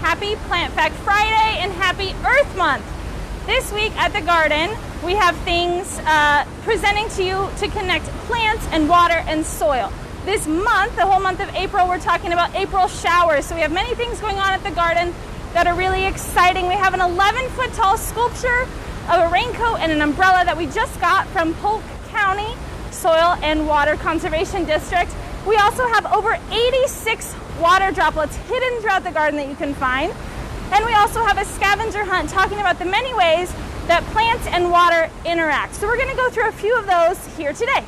happy Plant Fact Friday and happy Earth Month. This week at the garden, we have things presenting to you to connect plants and water and soil. This month, the whole month of April, we're talking about April showers. So we have many things going on at the garden that are really exciting. We have an 11-foot tall sculpture of a raincoat and an umbrella that we just got from Polk County Soil and Water Conservation District. We also have over 86 water droplets hidden throughout the garden that you can find. And we also have a scavenger hunt talking about the many ways that plants and water interact. So we're going to go through a few of those here today.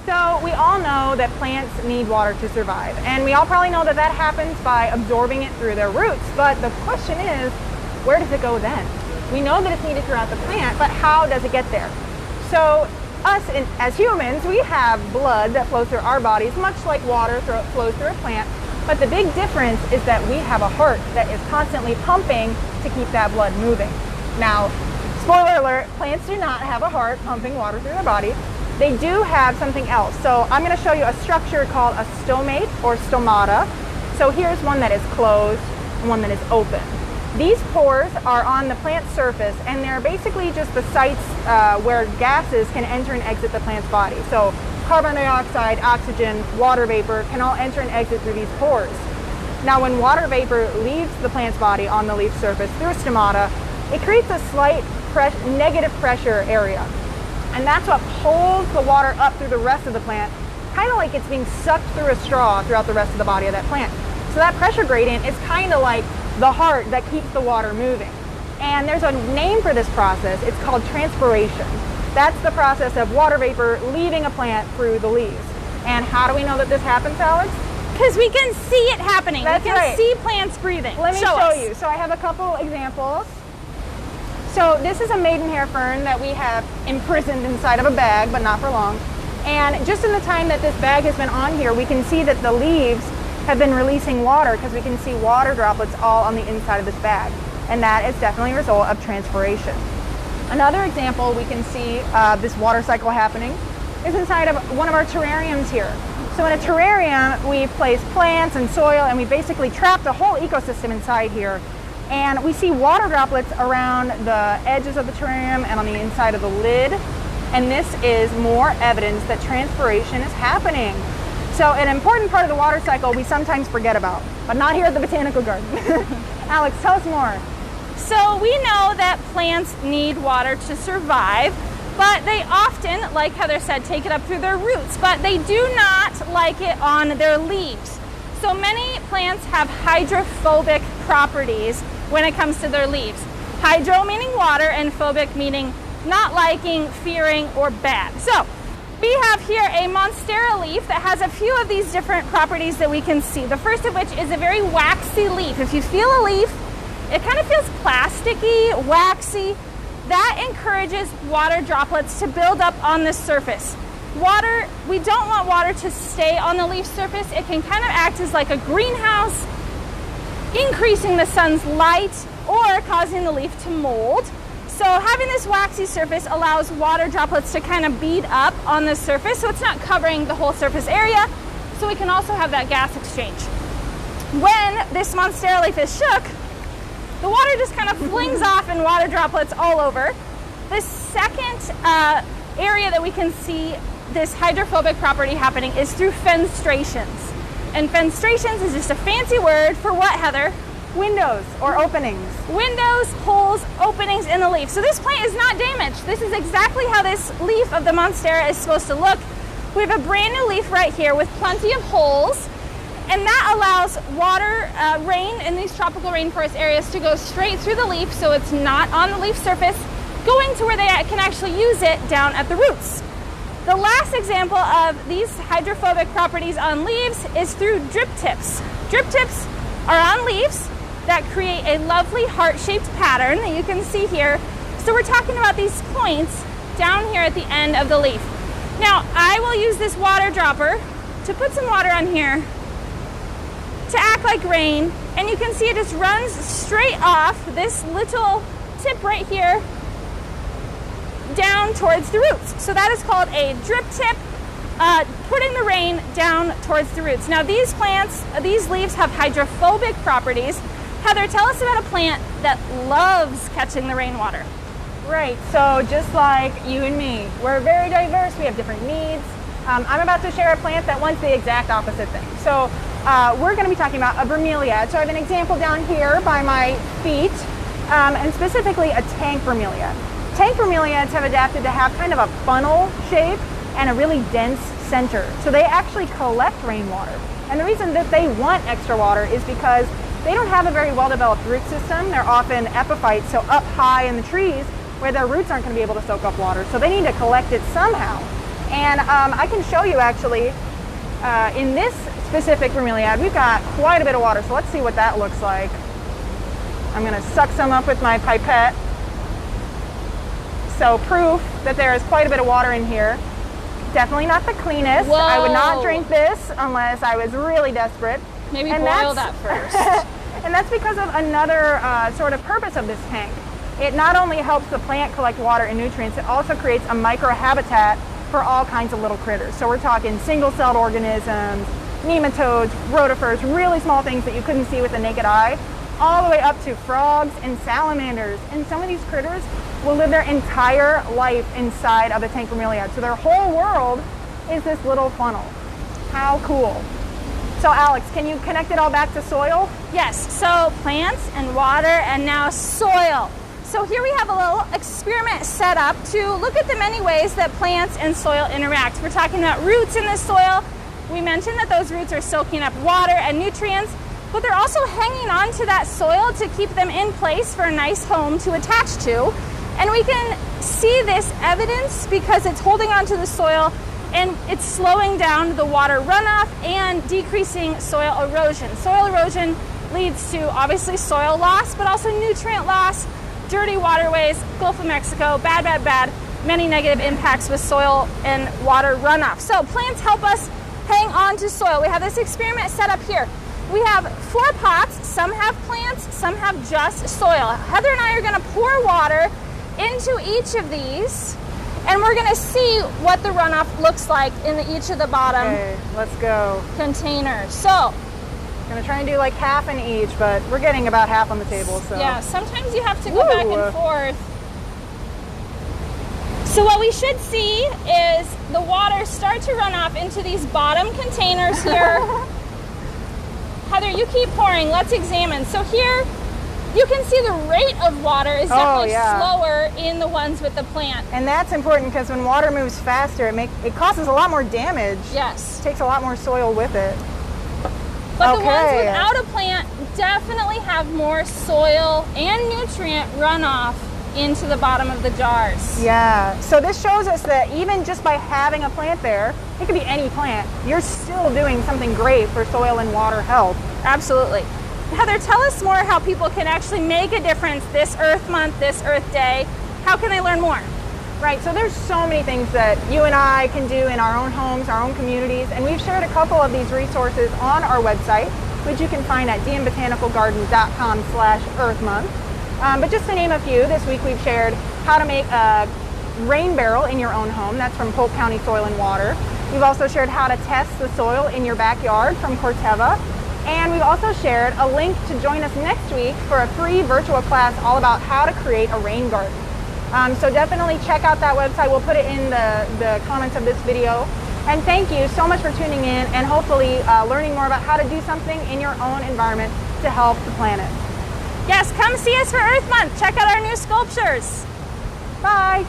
So we all know that plants need water to survive, and we all probably know that that happens by absorbing it through their roots. But the question is, where does it go then? We know that it's needed throughout the plant, but how does it get there? So as humans, we have blood that flows through our bodies, much like water flows through a plant. But the big difference is that we have a heart that is constantly pumping to keep that blood moving. Now, spoiler alert, plants do not have a heart pumping water through their body. They do have something else. So I'm going to show you a structure called a stomate or stomata. So here's one that is closed and one that is open. These pores are on the plant surface, and they're basically just the sites where gases can enter and exit the plant's body. So carbon dioxide, oxygen, water vapor can all enter and exit through these pores. Now when water vapor leaves the plant's body on the leaf surface through a stomata, it creates a slight negative pressure area. And that's what pulls the water up through the rest of the plant, kind of like it's being sucked through a straw throughout the rest of the body of that plant. So that pressure gradient is kind of like the heart that keeps the water moving. And there's a name for this process. It's called transpiration. That's the process of water vapor leaving a plant through the leaves. And how do we know that this happens, Alex? Because we can see it happening. That's we can right. see plants breathing. Let me show you. So I have a couple examples. So this is a maidenhair fern that we have imprisoned inside of a bag, but not for long. And just in the time that this bag has been on here, we can see that the leaves have been releasing water because we can see water droplets all on the inside of this bag. And that is definitely a result of transpiration. Another example we can see this water cycle happening is inside of one of our terrariums here. So in a terrarium, we place plants and soil, and we basically trap the whole ecosystem inside here. And we see water droplets around the edges of the terrarium and on the inside of the lid. And this is more evidence that transpiration is happening. So an important part of the water cycle we sometimes forget about, but not here at the Botanical Garden. Alex, tell us more. So we know that plants need water to survive, but they often, like Heather said, take it up through their roots, but they do not like it on their leaves. So many plants have hydrophobic properties when it comes to their leaves. Hydro meaning water, and phobic meaning not liking, fearing, or bad. So we have here a monstera leaf that has a few of these different properties that we can see. The first of which is a very waxy leaf. If you feel a leaf, it kind of feels plasticky, waxy. That encourages water droplets to build up on the surface. Water, we don't want water to stay on the leaf surface. It can kind of act as like a greenhouse, increasing the sun's light or causing the leaf to mold. So having this waxy surface allows water droplets to kind of bead up on the surface, so it's not covering the whole surface area, so we can also have that gas exchange. When this monstera leaf is shook, the water just kind of flings off in water droplets all over. The second area that we can see this hydrophobic property happening is through fenestrations. And fenestrations is just a fancy word for what, Heather? Windows or openings. Windows, holes, openings in the leaf. So this plant is not damaged. This is exactly how this leaf of the monstera is supposed to look. We have a brand new leaf right here with plenty of holes, and that allows water, rain in these tropical rainforest areas to go straight through the leaf, so it's not on the leaf surface, going to where they can actually use it down at the roots. The last example of these hydrophobic properties on leaves is through drip tips. Drip tips are on leaves that create a lovely heart-shaped pattern that you can see here. So we're talking about these points down here at the end of the leaf. Now, I will use this water dropper to put some water on here to act like rain, and you can see it just runs straight off this little tip right here down towards the roots. So that is called a drip tip, putting the rain down towards the roots. Now these plants, these leaves have hydrophobic properties, Heather, tell us about a plant that loves catching the rainwater. Right, so just like you and me, we're very diverse, we have different needs. I'm about to share a plant that wants the exact opposite thing. So we're going to be talking about a bromeliad. So I have an example down here by my feet, and specifically a tank bromeliad. Tank bromeliads have adapted to have kind of a funnel shape and a really dense center. So they actually collect rainwater. And the reason that they want extra water is because they don't have a very well-developed root system. They're often epiphytes, so up high in the trees where their roots aren't going to be able to soak up water. So they need to collect it somehow. And I can show you actually, in this specific bromeliad, we've got quite a bit of water. So let's see what that looks like. I'm going to suck some up with my pipette. So proof that there is quite a bit of water in here. Definitely not the cleanest. Whoa. I would not drink this unless I was really desperate. Maybe boil that first. And that's because of another sort of purpose of this tank. It not only helps the plant collect water and nutrients, it also creates a microhabitat for all kinds of little critters. So we're talking single-celled organisms, nematodes, rotifers, really small things that you couldn't see with the naked eye, all the way up to frogs and salamanders. And some of these critters will live their entire life inside of a tank bromeliad. So their whole world is this little funnel. How cool. So Alex, can you connect it all back to soil? Yes, so plants and water and now soil. So here we have a little experiment set up to look at the many ways that plants and soil interact. We're talking about roots in the soil. We mentioned that those roots are soaking up water and nutrients, but they're also hanging on to that soil to keep them in place for a nice home to attach to. And we can see this evidence because it's holding onto the soil and it's slowing down the water runoff and decreasing soil erosion. Soil erosion leads to obviously soil loss, but also nutrient loss, dirty waterways, Gulf of Mexico, bad, many negative impacts with soil and water runoff. So plants help us hang on to soil. We have this experiment set up here. We have 4 pots, some have plants, some have just soil. Heather and I are gonna pour water into each of these, and we're gonna see what the runoff looks like in each of the bottom let's go. containers. So I'm gonna try and do like half in each, but we're getting about half on the table. So yeah, sometimes you have to go back and forth. So what we should see is the water start to run off into these bottom containers here. Heather, you keep pouring. Let's examine. So here you can see the rate of water is definitely slower in the ones with the plant. And that's important because when water moves faster, it causes a lot more damage. Yes. It takes a lot more soil with it. But the ones without a plant definitely have more soil and nutrient runoff into the bottom of the jars. Yeah, so this shows us that even just by having a plant there, it could be any plant, you're still doing something great for soil and water health. Absolutely. Heather, tell us more how people can actually make a difference this Earth Month, this Earth Day. How can they learn more? Right, so there's so many things that you and I can do in our own homes, our own communities, and we've shared a couple of these resources on our website, which you can find at dnbotanicalgarden.com/earthmonth. But just to name a few, this week we've shared how to make a rain barrel in your own home. That's from Polk County Soil and Water. We've also shared how to test the soil in your backyard from Corteva. And we've also shared a link to join us next week for a free virtual class all about how to create a rain garden. So definitely check out that website. We'll put it in the comments of this video. And thank you so much for tuning in and hopefully learning more about how to do something in your own environment to help the planet. Yes, come see us for Earth Month. Check out our new sculptures. Bye.